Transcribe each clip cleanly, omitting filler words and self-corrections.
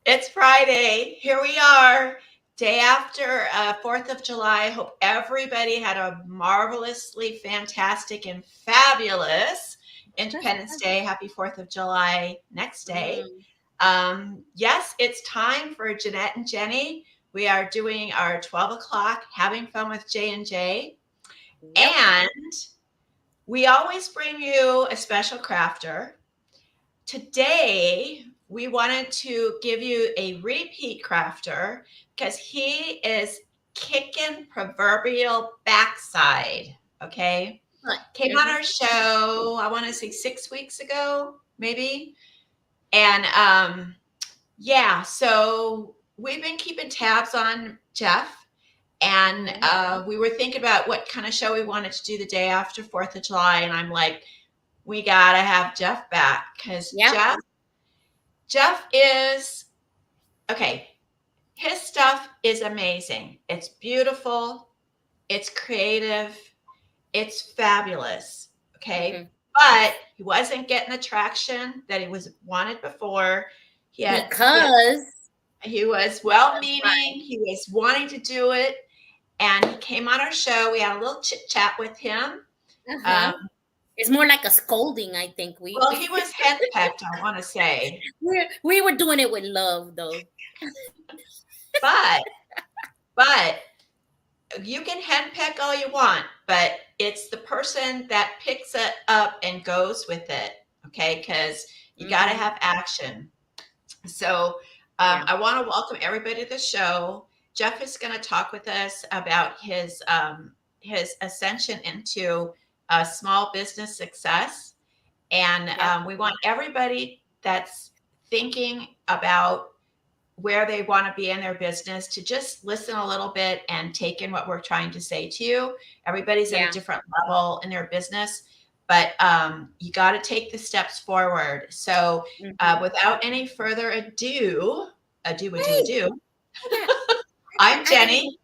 It's Friday. Here we are, day after 4th of July. Hope everybody had a marvelously fantastic and fabulous Independence Day. Happy 4th of July next day. Yes, it's time for Jeanette and Jenny. We are doing our 12 o'clock Having Fun with J&J. Yep. And we always bring you a special crafter. Today, we wanted to give you a repeat crafter because he is kicking proverbial backside. Okay. Came on our show, I want to say 6 weeks ago, maybe. And yeah, so we've been keeping tabs on Jeff. And we were thinking about what kind of show we wanted to do the day after 4th of July. And I'm like, we got to have Jeff back because Jeff is, okay, his stuff is amazing. It's beautiful. It's creative. It's fabulous. Okay. But he wasn't getting the traction that he wanted before. He was well-meaning. He was wanting to do it. And he came on our show. We had a little chit chat with him. It's more like a scolding, I think. Well, he was henpecked, I want to say. We were doing it with love, though. But you can henpeck all you want, but it's the person that picks it up and goes with it, okay? Because you got to have action. So I want to welcome everybody to the show. Jeff is going to talk with us about his ascension into small business success. And we want everybody that's thinking about where they want to be in their business to just listen a little bit and take in what we're trying to say to you. Everybody's at a different level in their business, but you got to take the steps forward. So without any further ado, I'm Jenny.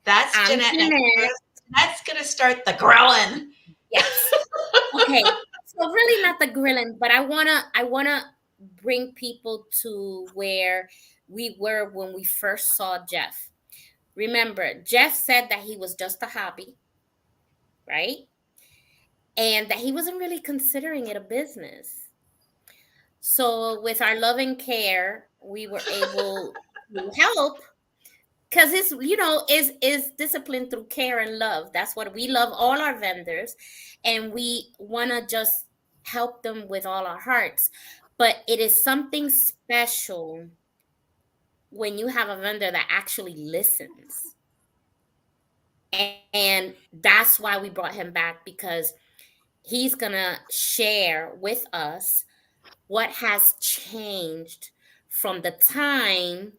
That's Jeanette. That's going to start the grilling. Yes. Okay. So really not the grilling, but I wanna bring people to where we were when we first saw Jeff. Remember, Jeff said that he was just a hobby, right? And that he wasn't really considering it a business. So with our love and care, we were able to help. Because it's, is discipline through care and love. That's what we love all our vendors. And we want to just help them with all our hearts. But it is something special when you have a vendor that actually listens. And that's why we brought him back, because he's going to share with us what has changed from the time,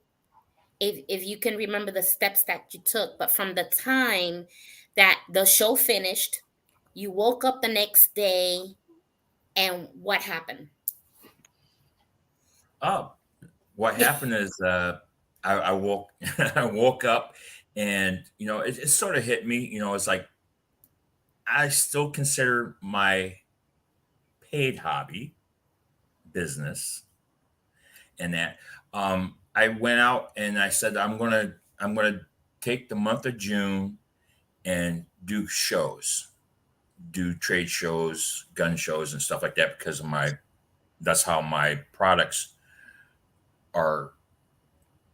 if you can remember the steps that you took, but from the time that the show finished, you woke up the next day, and what happened? Oh, what happened is I woke up, and it sort of hit me. It's like I still consider my paid hobby business, and that I went out and I said I'm gonna take the month of June and do trade shows, gun shows, and stuff like that, because of that's how my products are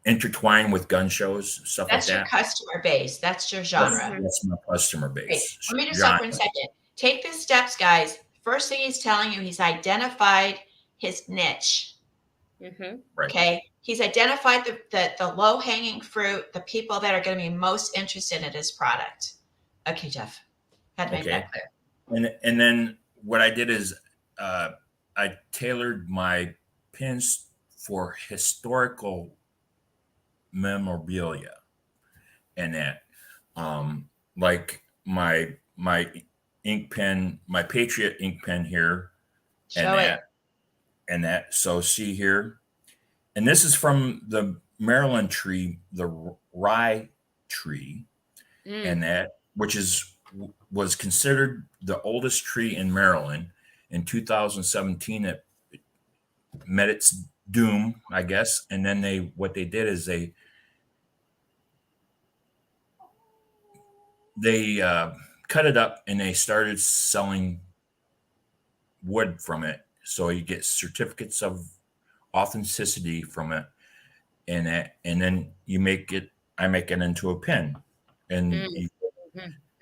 intertwined with gun shows, stuff like that. That's your customer base. That's your genre. That's my customer base. Let me just stop for a second. Take the steps, guys. First thing he's telling you, he's identified his niche. Right. Okay. He's identified the low-hanging fruit, the people that are going to be most interested in his product. Okay, Jeff. Had to make that clear. And then what I did is I tailored my pins for historical memorabilia, and that like my ink pen, my Patriot ink pen here, and that. So see here, and this is from the Maryland tree, the rye tree, and that, which was considered the oldest tree in Maryland. In 2017, it met its doom, I guess. And then what they did is they cut it up and they started selling wood from it. So you get certificates of authenticity from it, and then I make it into a pin, and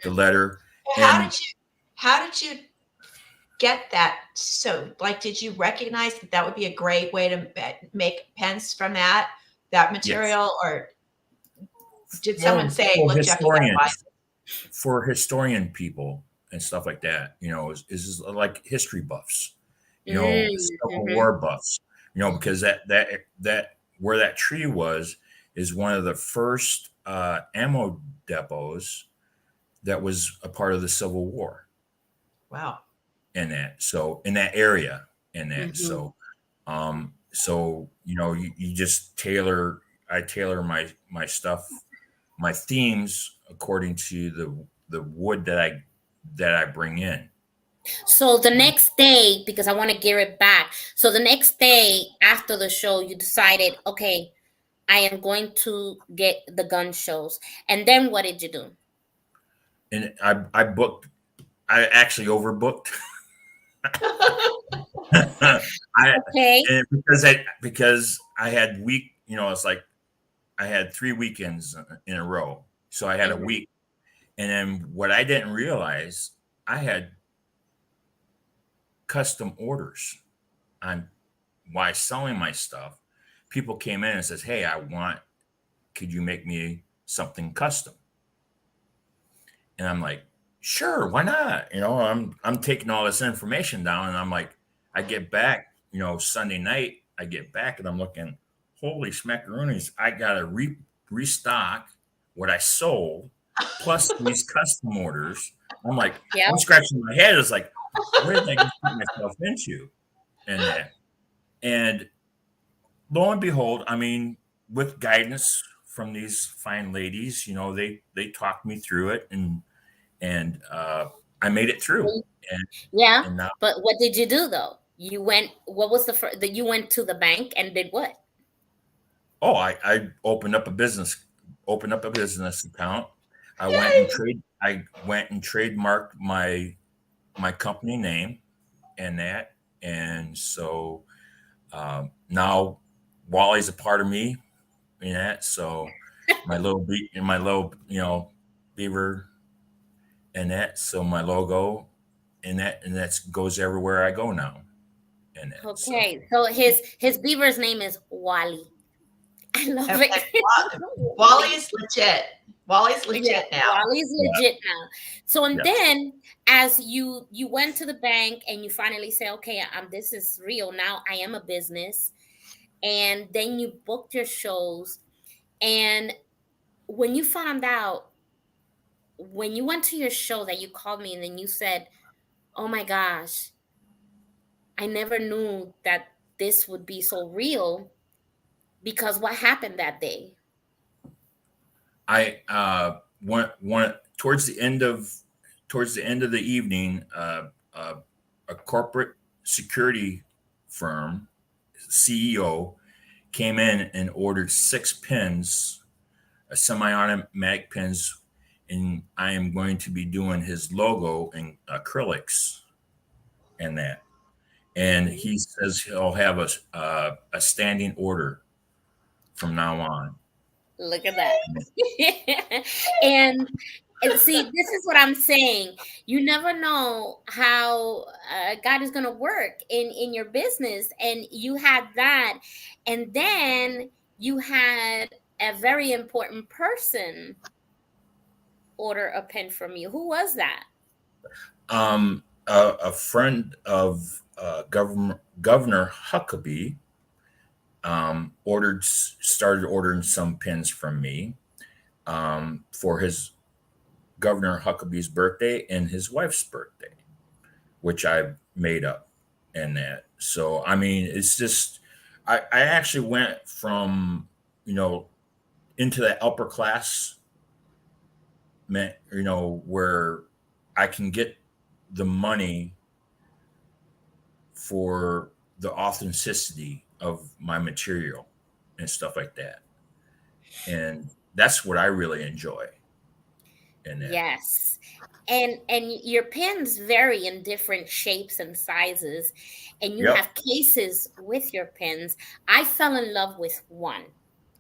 the letter. How And did you get that? So, like, did you recognize that that would be a great way to make pens from that yes, material, or did someone well, say, "Look, Jeff, you got to buy for historian people and stuff like that, is like history buffs, Civil Mm-hmm. War buffs, because that where that tree was is one of the first ammo depots that was a part of the Civil War Wow. in that. So in that area, in that. Mm-hmm. So you just I tailor my stuff, my themes according to the wood that I bring in. So the next day, because I want to gear it back. So the next day after the show, you decided, okay, I am going to get the gun shows. And then what did you do? And I actually overbooked. I Okay. and because I had it's like I had 3 weekends in a row. So I had a Mm-hmm. week. And then what I didn't realize, I had custom orders on why selling my stuff. People came in and says, "Hey, could you make me something custom?" And I'm like, "Sure, why not?" I'm taking all this information down, and I'm like, I get back, Sunday night, I get back and I'm looking, holy smackaroonies, I gotta restock what I sold plus these custom orders. I'm like, Yeah. I'm scratching my head. It's like, where did I just put myself into? And that. And lo and behold, I mean, with guidance from these fine ladies, they talked me through it, and I made it through. And Yeah. and now, But what did you do though? You went, what was the first, that you went to the bank and did what? oh, I opened up a business account. I went and trademarked my company name and that, and so now Wally's a part of me in that. So my little beaver and that. So my logo and that goes everywhere I go now. And that. So Okay. So his beaver's name is Wally. I love it?" it. Okay. Wally's legit. Wally's Yeah, legit now. Wally's yeah, legit now. So and yes. then as you went to the bank and you finally say, okay, this is real now. I am a business, and then you booked your shows. And when you found out, when you went to your show, that you called me and then you said, "Oh my gosh, I never knew that this would be so real," because what happened that day? I went towards the end of the evening. A corporate security firm CEO came in and ordered 6 pins, semi-automatic pins, and I am going to be doing his logo in acrylics and that. And he says he'll have a standing order from now on. Look at that. and and see, this is what I'm saying. You never know how God is going to work in your business, and you had that, and then you had a very important person order a pen from you. Who was that? A friend of Governor Huckabee started ordering some pins from me for his Governor Huckabee's birthday and his wife's birthday, which I made up and that. So I mean, it's just I actually went from into the upper class, where I can get the money for the authenticity of my material and stuff like that. And that's what I really enjoy in that. Yes. And your pens vary in different shapes and sizes, and you Yep. have cases with your pens. I fell in love with one.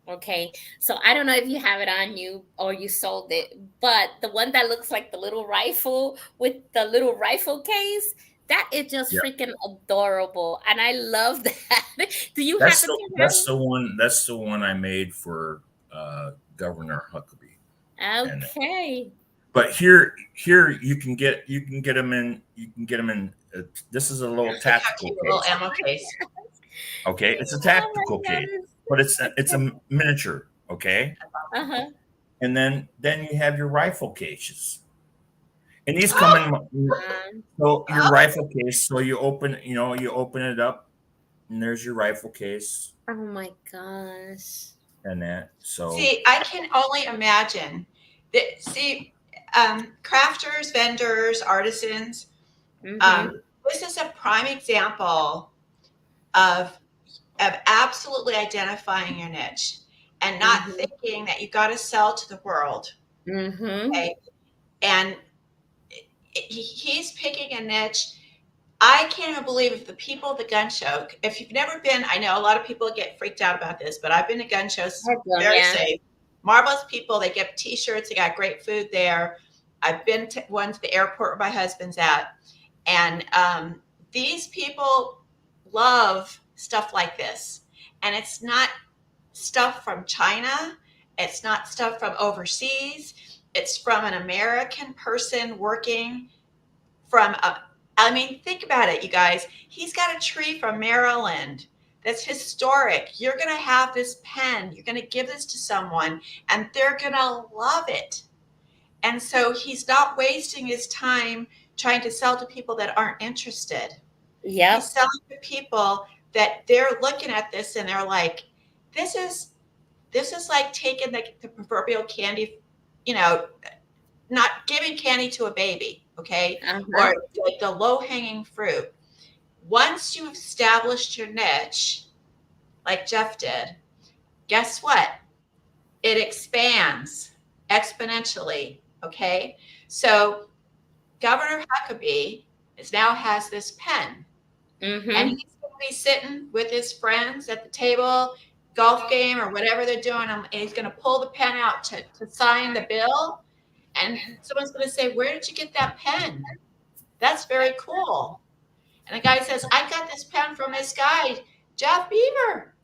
Okay. So I don't know if you have it on you or you sold it, but the one that looks like the little rifle with the little rifle case, that is just Yep. freaking adorable. And I love that. Do you happen to have That's the one. That's the one I made for Governor Huckabee. it? And Okay. but here you can get them in. You can get them in. This is a little Look how tactical cute, a little case. ammo case. Okay, it's a Oh my tactical case, God. but it's a miniature. Okay, Uh-huh. and then you have your rifle cases, and these come Oh, in. Um, So your oh, rifle case. So you open it up, and there's your rifle case oh my gosh. and that. So see, I can only imagine that. See, crafters, vendors, artisans. Mm-hmm. This is a prime example of absolutely identifying your niche and not Mm-hmm. thinking that you got to sell to the world. Mm-hmm. Okay, and he's picking a niche. I can't even believe if the people at the gun show, if you've never been, I know a lot of people get freaked out about this, but I've been to gun shows, very Yeah. safe, marvelous people. They give t-shirts, they got great food there. I've been to one to the airport where my husband's at. And these people love stuff like this. And it's not stuff from China. It's not stuff from overseas. It's from an American person working from a, I mean, think about it, you guys. He's got a tree from Maryland that's historic. You're going to have this pen. You're going to give this to someone and they're going to love it. And so he's not wasting his time trying to sell to people that aren't interested. Yep. He's selling to people that they're looking at this and they're like, this is like taking the proverbial candy, you know, not giving candy to a baby, okay? Uh-huh. Or like the low hanging fruit. Once you've established your niche, like Jeff did, guess what? It expands exponentially, okay? So Governor Huckabee now has this pen, and Mm-hmm. he's going to be sitting with his friends at the table, golf game or whatever they're doing, and he's going to pull the pen out to sign the bill. And someone's going to say, where did you get that pen? That's very cool. And the guy says, I got this pen from this guy, Jeff Beaver.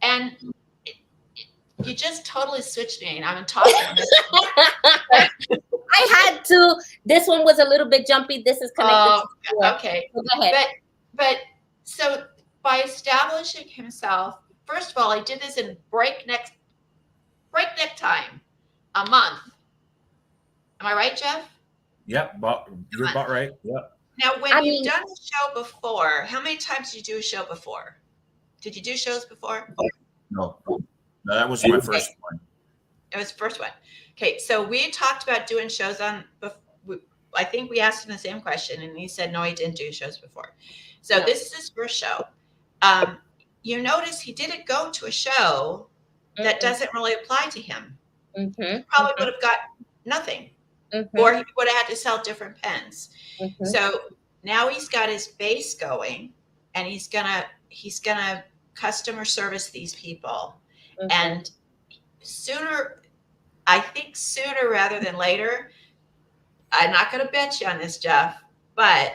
And you just totally switched me. And I'm talking. I had to. This one was a little bit jumpy. This is connected to okay. So go ahead. But so by establishing himself, first of all, he did this in breakneck time, a month. Am I right, Jeff? yep, you're about right. Yep. Now, when you've done a show before, how many times did you do a show before? Did you do shows before? No, that was my first one. It was the first one. Okay, so we talked about doing shows on. I think we asked him the same question, and he said no, he didn't do shows before. So this is his first show. You notice he didn't go to a show that doesn't really apply to him. Mm-hmm. He probably would have got nothing, or he would have had to sell different pens. So now he's got his base going, and he's gonna customer service these people, and I think sooner rather than later. I'm not going to bet you on this, Jeff, but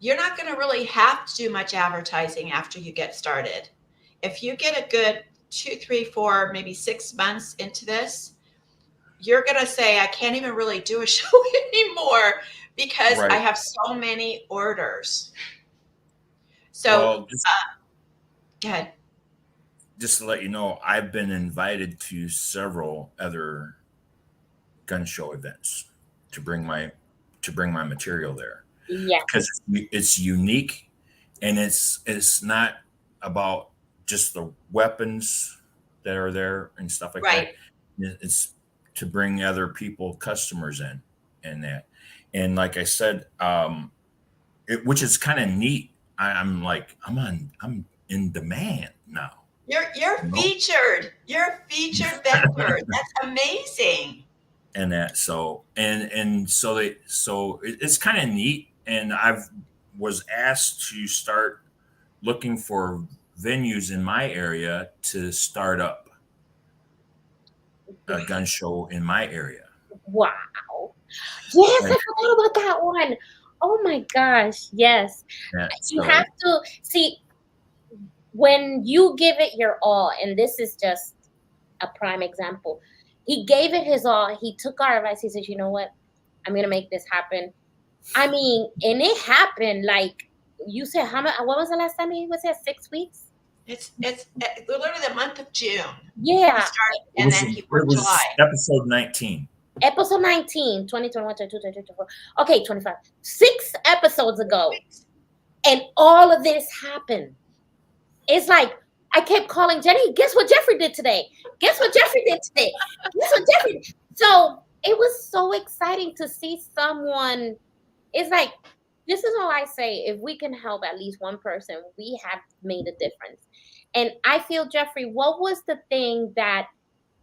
you're not going to really have to do much advertising after you get started. If you get a good 2, 3, 4, maybe 6 months into this, you're going to say, I can't even really do a show anymore because I have so many orders. So, go ahead. Just to let you know, I've been invited to several other gun show events to bring my material there. Yeah, because it's unique, and it's not about just the weapons that are there and stuff like that. It's to bring other people, customers in, and that. And like I said, which is kind of neat. I'm in demand now. You're featured. You're a featured vendor. That's amazing. And that so it's kind of neat. And I've was asked to start looking for venues in my area to start up a gun show in my area. Wow. Yes, I forgot about that one. Oh my gosh. Yes. You have to see when you give it your all, and this is just a prime example. He gave it his all. He took our advice. He said, you know what? I'm going to make this happen. I mean, and it happened. Like you said, how much, what was the last time he was here? 6 weeks? It's literally the month of June. Yeah. He started, and then he worked July. Episode 19. Episode 19, 20, 21, 22, 23, 24. Okay, 25. 6 episodes ago. And all of this happened. It's like, I kept calling Jenny, guess what Jeffrey did today? Guess what Jeffrey did today? Guess what Jeffrey did? So it was so exciting to see someone. It's like, this is all I say. If we can help at least one person, we have made a difference. And I feel, Jeffrey, what was the thing that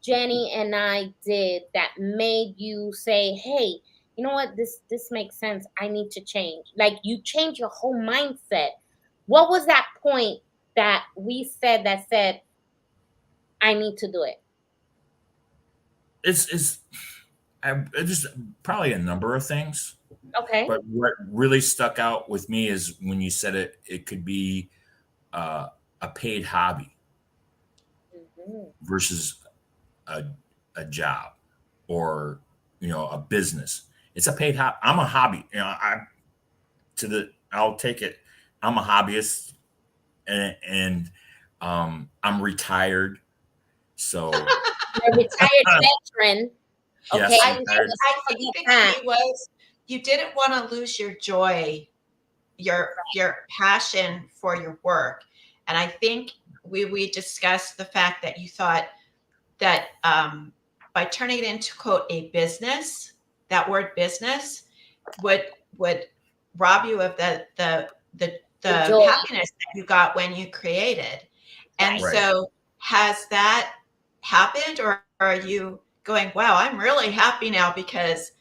Jenny and I did that made you say, hey, you know what, this makes sense. I need to change. Like, you change your whole mindset. What was that point that we said I need to do it? It's just probably a number of things. Okay. But what really stuck out with me is when you said it could be a paid hobby versus a job or, a business. It's a paid hobby. I'm a hobby. I'll take it. I'm a hobbyist and I'm retired. So you're a retired veteran. Okay. Yes, I think the key was you didn't want to lose your joy, your passion for your work. And I think we discussed the fact that you thought that by turning it into, quote, a business, that word business would rob you of the happiness that you got when you created. And so has that happened, or are you going, wow, I'm really happy now because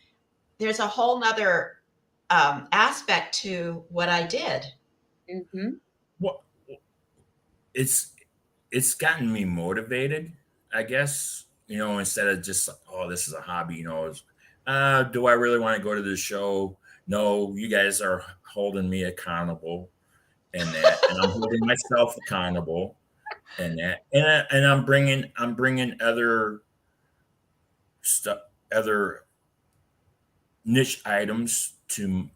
there's a whole nother aspect to what I did? Well, it's gotten me motivated, I guess, instead of just, oh, this is a hobby, do I really want to go to this show? No, you guys are holding me accountable and that, and I'm holding myself accountable and that, and I'm bringing other stuff, other niche items to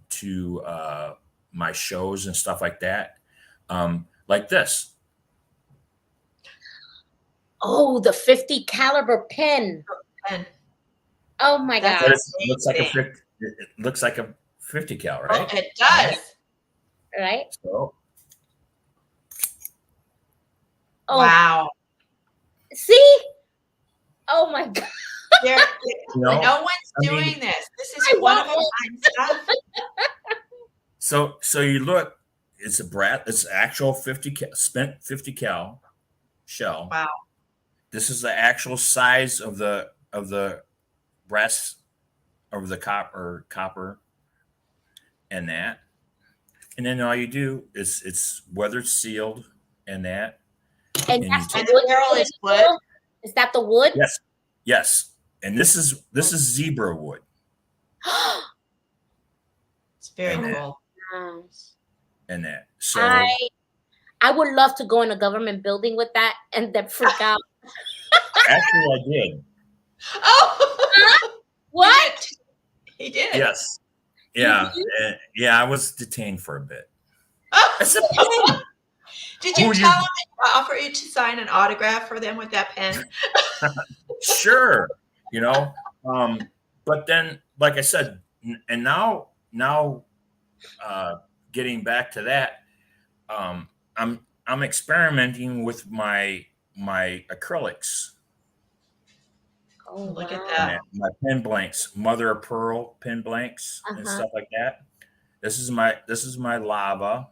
my shows and stuff like that, like this. Oh, the 50 caliber pen. Oh my God! It looks like a 50 cal, right? Oh, it does. Right. So. Oh. Wow. See? Oh my God. No one's doing this. This is one of a kind stuff. So you look, it's actual 50 cal, spent 50 cal shell. Wow. This is the actual size of the brass, of the copper and that. And then all you do is it's weather sealed and that. And the barrel is wood. Is that the wood? Yes. And this is zebra wood. It's very cool. And that. So I would love to go in a government building with that and then freak out. Actually, I did. Oh, what? He did. Yes. Yeah. Yeah. I was detained for a bit. Did you tell them to offer you to sign an autograph for them with that pen? Sure. But then, like I said, and now, getting back to that, I'm experimenting with my acrylics. Oh, look at that! My pen blanks, mother of pearl pen blanks and stuff like that. This is my lava,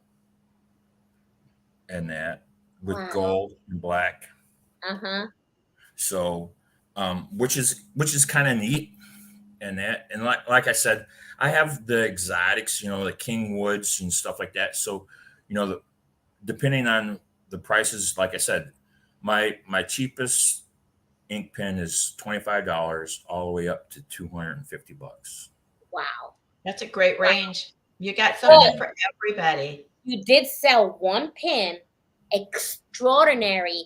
and that with gold and black. So, which is kind of neat. And like I said, I have the exotics, the king woods and stuff like that. So, depending on the prices, like I said, my cheapest ink pen is $25 all the way up to $250. Wow. That's a great range. You got something for everybody. You did sell one pen extraordinary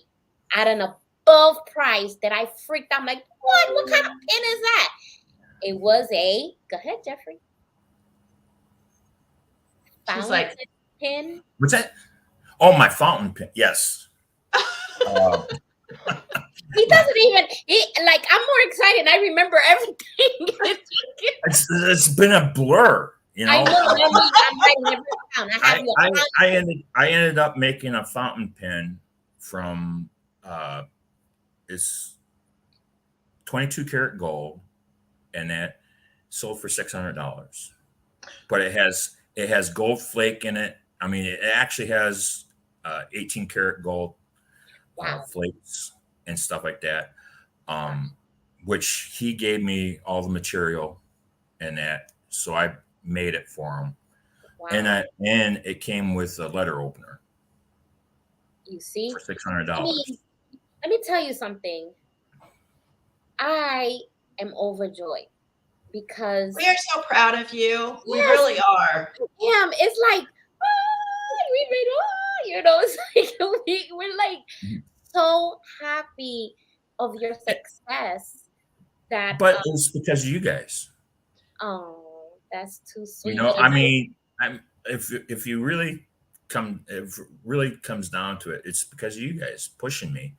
at an above price that I freaked out. I'm like, what? What kind of pen is that? It was go ahead, Jeffrey. She's like, pen. What's that? Oh, my fountain pen. Yes. He doesn't even. I'm more excited. I remember everything. It's been a blur. I know. I ended up making a fountain pen from it's 22 karat gold, and that sold for $600. But it has gold flake in it. I mean, it actually has 18 karat gold flakes and stuff like that. Which he gave me all the material and that, so I made it for him. Wow. And it came with a letter opener. You see, for $600. Let me tell you something. I am overjoyed because we are so proud of you. Yes, we really are. Yeah, it's like we made it's like we're like so happy of your success. But it's because of you guys. Oh, that's too sweet. I mean, if it really comes down to it, it's because of you guys pushing me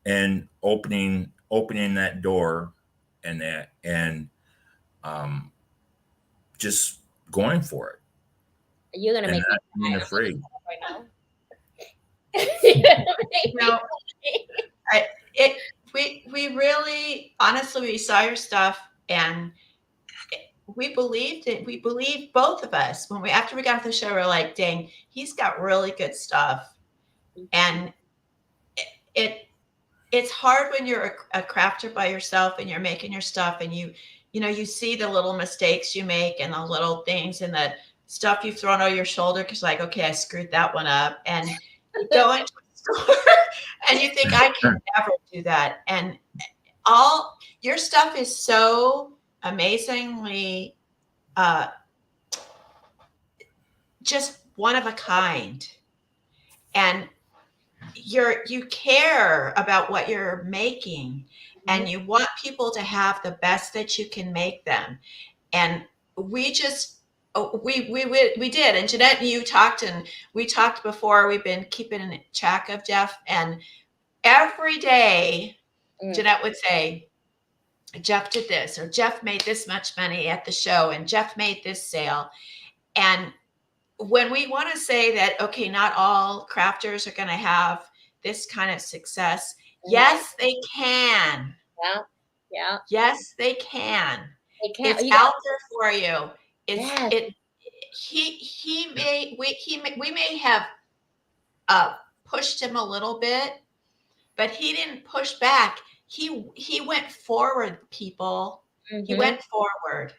and opening that door and just going for it. You're gonna make me not afraid. We really, honestly, we saw your stuff and we believed it. We believed, both of us, after we got off the show, we're like, dang, he's got really good stuff. And it's hard when you're a crafter by yourself and you're making your stuff and you see the little mistakes you make and the little things and the stuff you've thrown over your shoulder because like, okay, I screwed that one up. And you go into a store and you think, I can never do that. And all your stuff is so amazingly just one of a kind. And you care about what you're making and you want people to have the best that you can make them. And we just we did. And Jeanette and you talked, and we talked before. We've been keeping track of Jeff, and every day Jeanette would say, Jeff did this, or Jeff made this much money at the show, and Jeff made this sale. And when we want to say that, okay, not all crafters are going to have this kind of success. Yes, they can. Yeah. Yes, they can. It's out there for you. We may have pushed him a little bit, but he didn't push back. He went forward, people. He went forward.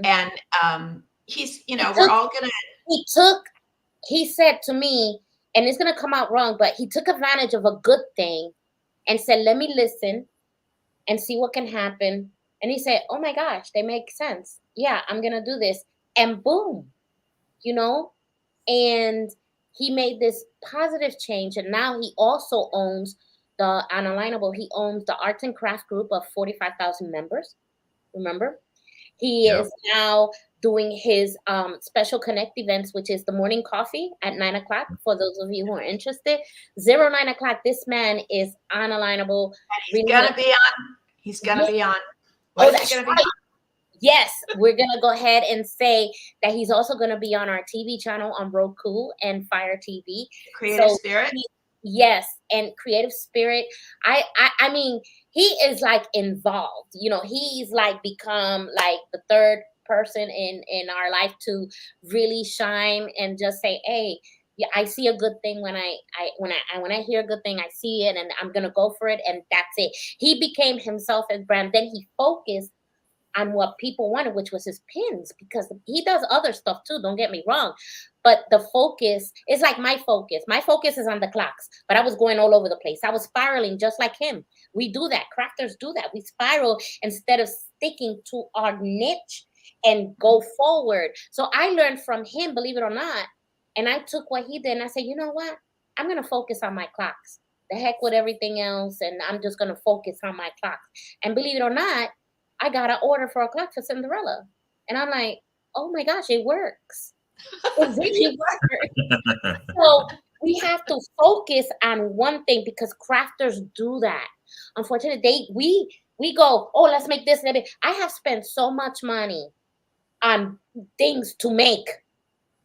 And he's, we're all gonna. He said to me, and it's gonna come out wrong, but he took advantage of a good thing and said, let me listen and see what can happen. And he said, oh my gosh, they make sense. Yeah, I'm gonna do this. And boom, and he made this positive change. And now he also owns the Unalignable. He owns the arts and craft group of 45,000 members. Remember? He is now doing his special connect events, which is the morning coffee at 9:00. For those of you who are interested, 9:00. This man is Unalignable. He's gonna be on. He's gonna be on. What is he gonna be on? Yes, we're gonna go ahead and say that he's also gonna be on our TV channel on Roku and Fire TV. Creative Spirit. Yes, and Creative Spirit. I mean, he is like involved. He's like become like the third person in our life to really shine and just say, hey, Yeah, I see a good thing when I hear a good thing, I see it and I'm gonna go for it, and that's it. He became himself as brand. Then he focused on what people wanted, which was his pins, because he does other stuff too. Don't get me wrong, but the focus is like my focus. My focus is on the clocks, but I was going all over the place. I was spiraling just like him. We do that. Crafters do that. We spiral instead of sticking to our niche and go forward. So I learned from him, believe it or not, and I took what he did and I said, you know what? I'm gonna focus on my clocks. The heck with everything else, and I'm just gonna focus on my clocks. And believe it or not, I got an order for a clock for Cinderella. And I'm like, oh my gosh, it works. It really works. So we have to focus on one thing because crafters do that. Unfortunately, we go, oh, let's make this. I have spent so much money on things to make.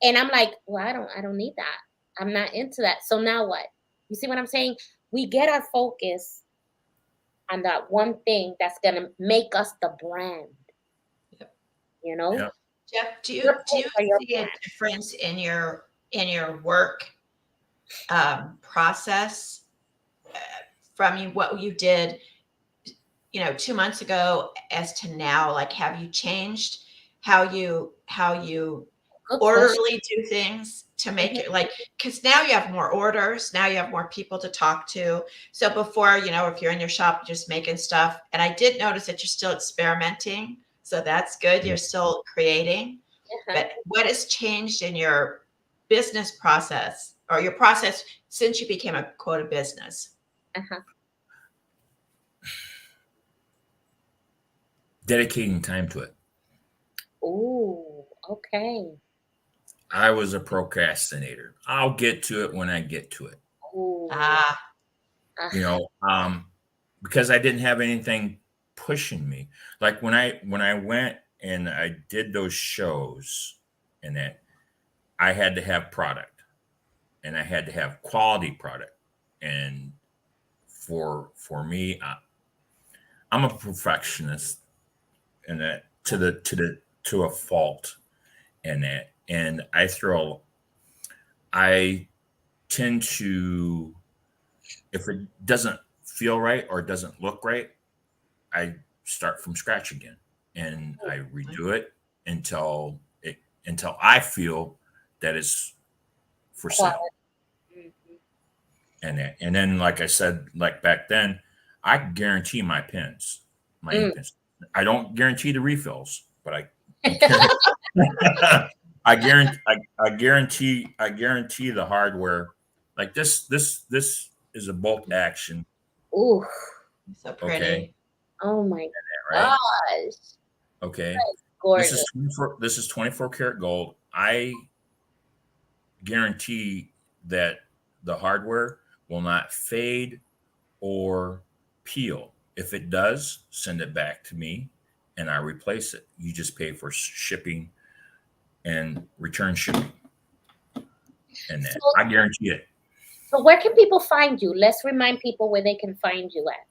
And I'm like, well, I don't need that. I'm not into that. So now what? You see what I'm saying? We get our focus on that one thing that's gonna make us the brand. Yep. You know? Yep. Jeff, do you For your see a brand. difference in your work process from what you did, 2 months ago as to now? Like, have you changed how you Good question. orderly do things to make it like, because now you have more orders, now you have more people to talk to. So before, if you're in your shop just making stuff, and I did notice that you're still experimenting, so that's good. You're still creating. But what has changed in your business process or your process since you became a quota business? Dedicating time to it. Ooh, okay. I was a procrastinator. I'll get to it when I get to it. Ooh. Because I didn't have anything pushing me. Like when I went and I did those shows, and that I had to have product, and I had to have quality product, and for me, I'm a perfectionist, and that to a fault, and that, and I tend to, if it doesn't feel right or it doesn't look right, I start from scratch again, and I redo it until I feel that it's for sale. And then, like I said, like back then, I guarantee my pins, my ink pens. I don't guarantee the refills, but I guarantee the hardware. Like this is a bolt action. Ooh. So pretty. Okay. Oh my Right. gosh. Okay. That's gorgeous. This is 24 karat gold. I guarantee that the hardware will not fade or peel. If it does, send it back to me and I replace it. You just pay for shipping and return shipping. And then I guarantee it. So where can people find you? Let's remind people where they can find you at.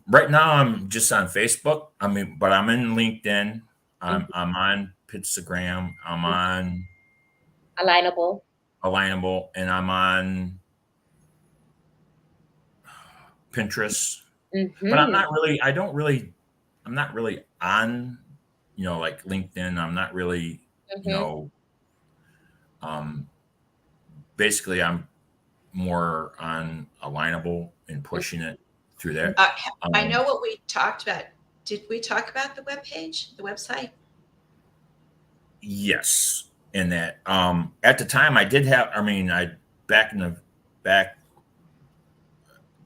Right now I'm just on Facebook. But I'm in LinkedIn. I'm on Instagram. I'm on Alignable, and I'm on Pinterest. But I'm not really. I'm not really on. Like LinkedIn. I'm not really. Basically, I'm more on Alignable and pushing it through there. I know what we talked about. Did we talk about the webpage, the website? Yes. And that at the time I did have, back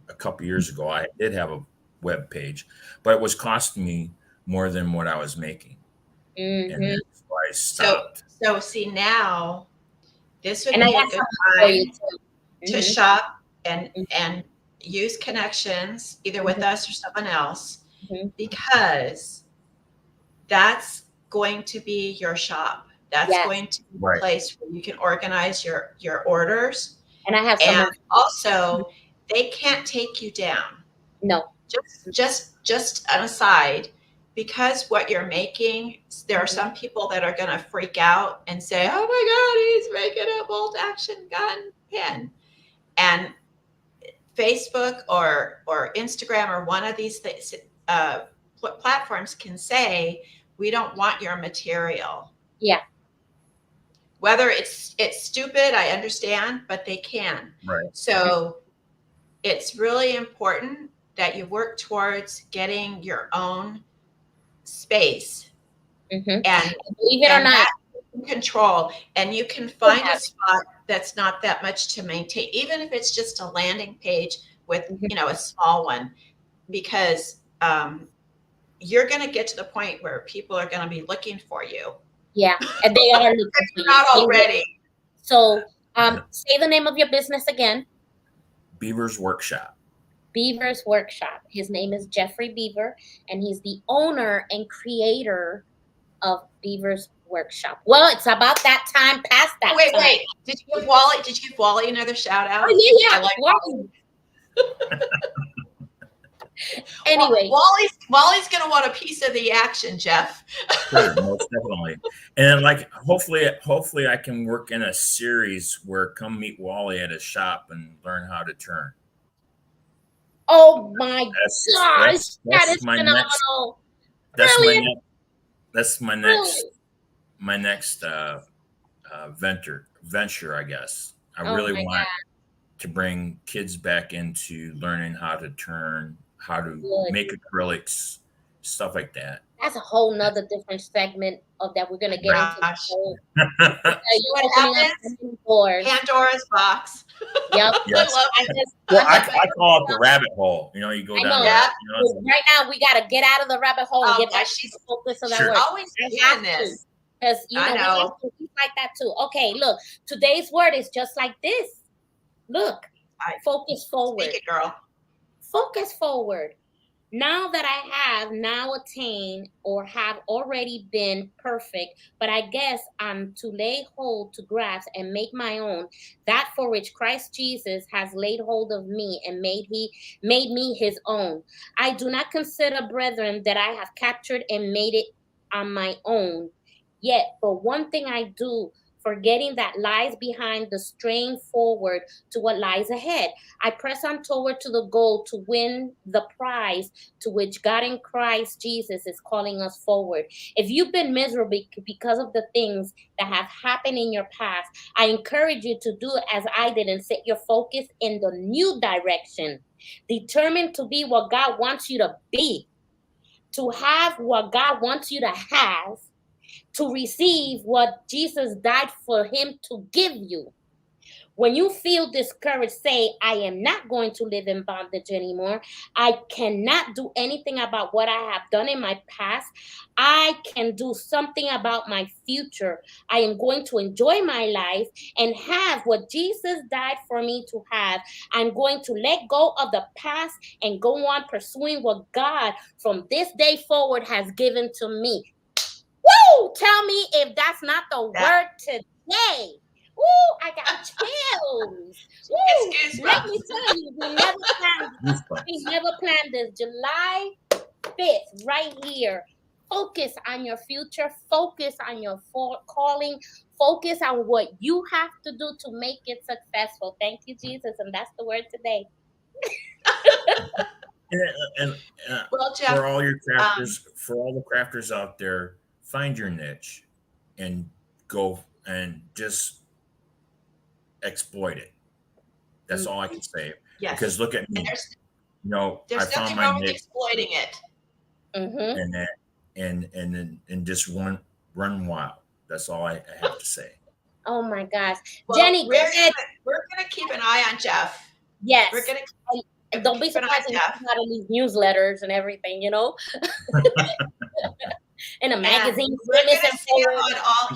a couple years ago, I did have a web page, but it was costing me more than what I was making. And that's why I stopped. So see, now this would be a good time to shop and use connections either with us or someone else, because that's going to be your shop. That's going to be a place where you can organize your orders. And I have and also they can't take you down. No. Just an aside, because what you're making, there are some people that are going to freak out and say, oh my God, he's making a bolt action gun pen. And Facebook or Instagram or one of these platforms can say, we don't want your material. Yeah. Whether it's stupid, I understand, but they can. Right. So it's really important that you work towards getting your own space. Mm-hmm. And believe it or not, control. And you can find a spot that's not that much to maintain, even if it's just a landing page with, you know, a small one, because you're going to get to the point where people are going to be looking for you. Yeah, and they are looking for you. Not already. So, say the name of your business again. Beaver's Workshop. Beaver's Workshop. His name is Jeffrey Beaver, and he's the owner and creator of Beaver's Workshop. Well, it's about that time, past that time. Wait. Did you give Wally another shout out? Oh, yeah. I like Wally. Anyway, Wally's gonna want a piece of the action, Jeff. Sure, most definitely. And like, hopefully I can work in a series where come meet Wally at his shop and learn how to turn. Oh my gosh, that is my phenomenal. That's my next venture, I guess. I really want to bring kids back into learning how to turn, how to make acrylics, stuff like that. That's a whole nother different segment of that we're gonna get into. You what happens? Pandora's box. Yep. Yes. I call it the rabbit hole. You know, you go down there. You know, right now we gotta get out of the rabbit hole and get back to the focus of that word. Always doing this. Because you know we have to be like that too. Okay, look, today's word is just like this. Look, focus forward. Speak it, girl. Focus forward. Now that I have now attained or have already been perfect, but I guess I'm to lay hold, to grasp and make my own, that for which Christ Jesus has laid hold of me and made me his own. I do not consider, brethren, that I have captured and made it on my own. Yet, for one thing I do, forgetting that lies behind, the strain forward to what lies ahead. I press on toward to the goal to win the prize to which God in Christ Jesus is calling us forward. If you've been miserable because of the things that have happened in your past, I encourage you to do as I did and set your focus in the new direction. Determined to be what God wants you to be, to have what God wants you to have, to receive what Jesus died for him to give you. When you feel discouraged, say, I am not going to live in bondage anymore. I cannot do anything about what I have done in my past. I can do something about my future. I am going to enjoy my life and have what Jesus died for me to have. I'm going to let go of the past and go on pursuing what God from this day forward has given to me. Woo! Tell me if that's not the word today. Woo! I got chills. Woo! Let me tell you, we never planned this. July 5th, right here. Focus on your future. Focus on your calling. Focus on what you have to do to make it successful. Thank you, Jesus. And that's the word today. Well, Jeff, for all your crafters, for all the crafters out there, find your niche and go and just exploit it. That's all I can say. Yes. Because look at me. You know, I found my wrong with niche, exploiting it. And just run wild. That's all I have to say. Oh my gosh, well, Jenny, we're gonna keep an eye on Jeff. Yes, we're gonna. Don't be surprised if you out of these newsletters and everything, you know. In a magazine.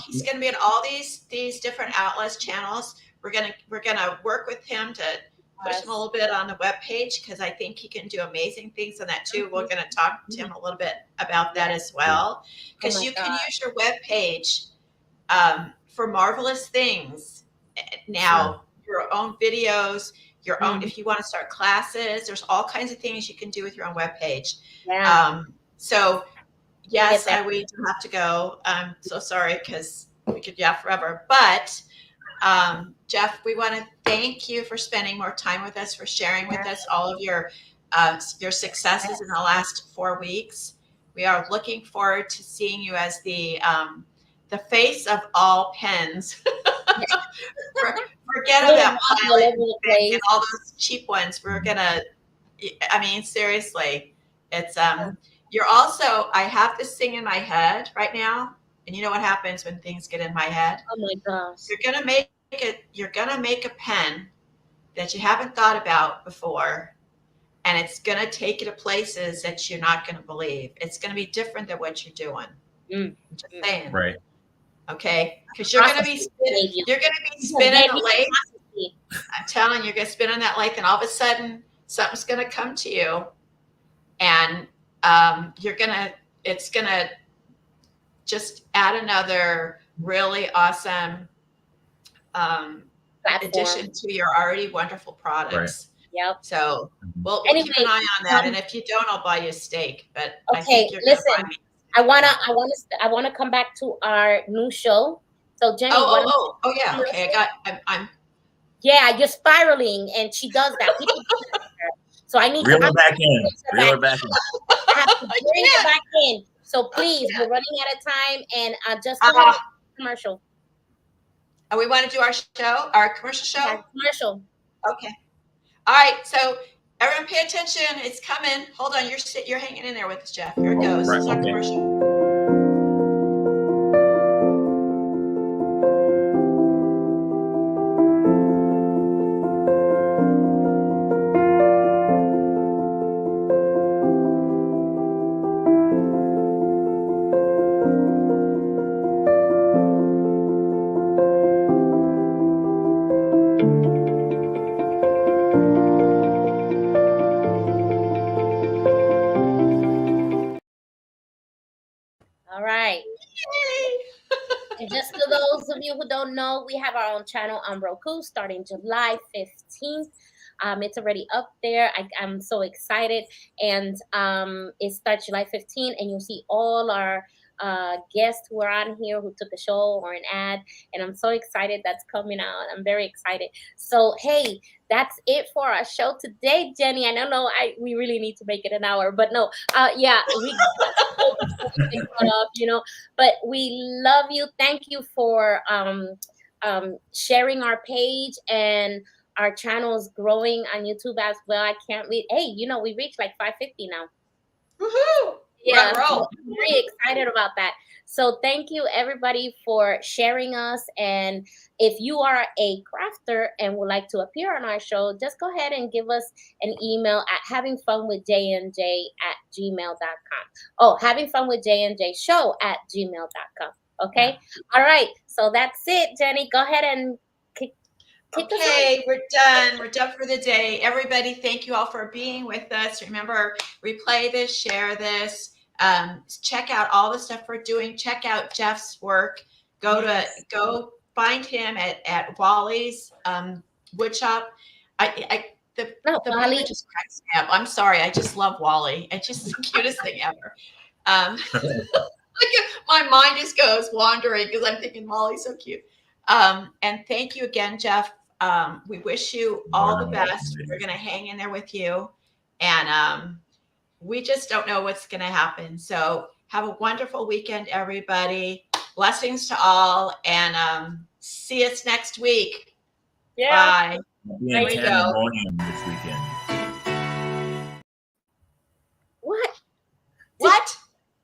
He's going to be on all these different outlets, channels. We're going to work with him to push him a little bit on the webpage because I think he can do amazing things on that too. We're going to talk to him a little bit about that as well because you can use your webpage for marvelous things. Now, your own videos, your own, if you want to start classes, there's all kinds of things you can do with your own webpage. Yeah. So Yes, we do have to go. I'm so sorry because we could forever. But Jeff, we want to thank you for spending more time with us, for sharing with us all of your successes in the last 4 weeks. We are looking forward to seeing you as the face of all pens. Forget about Pilot and all those cheap ones. We're gonna. I mean, seriously, it's You're also. I have this thing in my head right now, and you know what happens when things get in my head? Oh my gosh! You're gonna make it. You're gonna make a pen that you haven't thought about before, and it's gonna take you to places that you're not gonna believe. It's gonna be different than what you're doing. I'm just saying, right? Okay, because you're gonna be spinning the lathe. I'm telling you, you're gonna spin on that lathe, and all of a sudden, something's gonna come to you, and it's gonna just add another really awesome addition to your already wonderful products. Right. Yep. So we'll keep an eye on that, and if you don't, I'll buy you a steak. But okay, I think you're listen. Gonna buy me. I wanna come back to our new show. So Jenny, yeah. Okay, I'm. Yeah, you're spiraling, and she does that. So I need reel to her back in. Reel her back in. I have to bring her back in. So please, we're running out of time, and just go ahead commercial. And we want to do our commercial show? Yeah, commercial. Okay. All right. So everyone pay attention. It's coming. Hold on. You're hanging in there with us, Jeff. Here it goes. Right, it's our commercial. All right. And just for those of you who don't know, we have our own channel on Roku starting July 15th. It's already up there. I'm so excited. And it starts July 15th, and you'll see all our guests who are on here who took a show or an ad. And I'm so excited that's coming out. I'm very excited. So, hey, that's it for our show today, Jenny. I don't know, we really need to make it an hour, but no, we but we love you. Thank you for sharing our page, and our channel is growing on YouTube as well. I can't wait. Hey, we reached like 550 now. Woohoo! Yeah, I'm very excited about that. So thank you everybody for sharing us. And if you are a crafter and would like to appear on our show, just go ahead and give us an email at havingfunwithjnj@gmail.com. Oh, havingfunwithjnjshow@gmail.com. Okay. Yeah. All right. So that's it, Jenny. Go ahead and Okay, we're done. We're done for the day. Everybody, thank you all for being with us. Remember, replay this, share this, check out all the stuff we're doing. Check out Jeff's work. Go find him at Wally's woodshop. The picture just cracks me up. I'm sorry. I just love Wally. It's just the cutest thing ever. My mind just goes wandering because I'm thinking Wally's so cute. And thank you again, Jeff. We wish you all the best. We're going to hang in there with you. And we just don't know what's going to happen. So have a wonderful weekend, everybody. Blessings to all. And see us next week. Yeah. Bye. There we go. This weekend.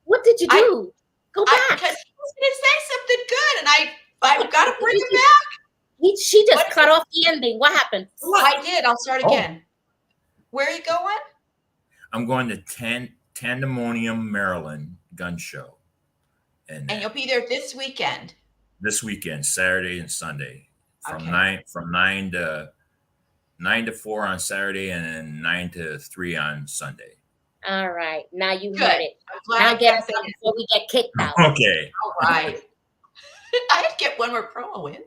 What did you do? Go back. Because he was going to say something good, and I've got to bring him back. She just cut off the ending. What happened? I did. I'll start again. Where are you going? I'm going to Tandemonium, Maryland gun show. And you'll be there this weekend. This weekend, Saturday and Sunday. From 9 to 4 on Saturday, and then 9 to 3 on Sunday. All right. Now you heard it. Now get us before we get kicked out. Okay. All right. I had to get one more promo in.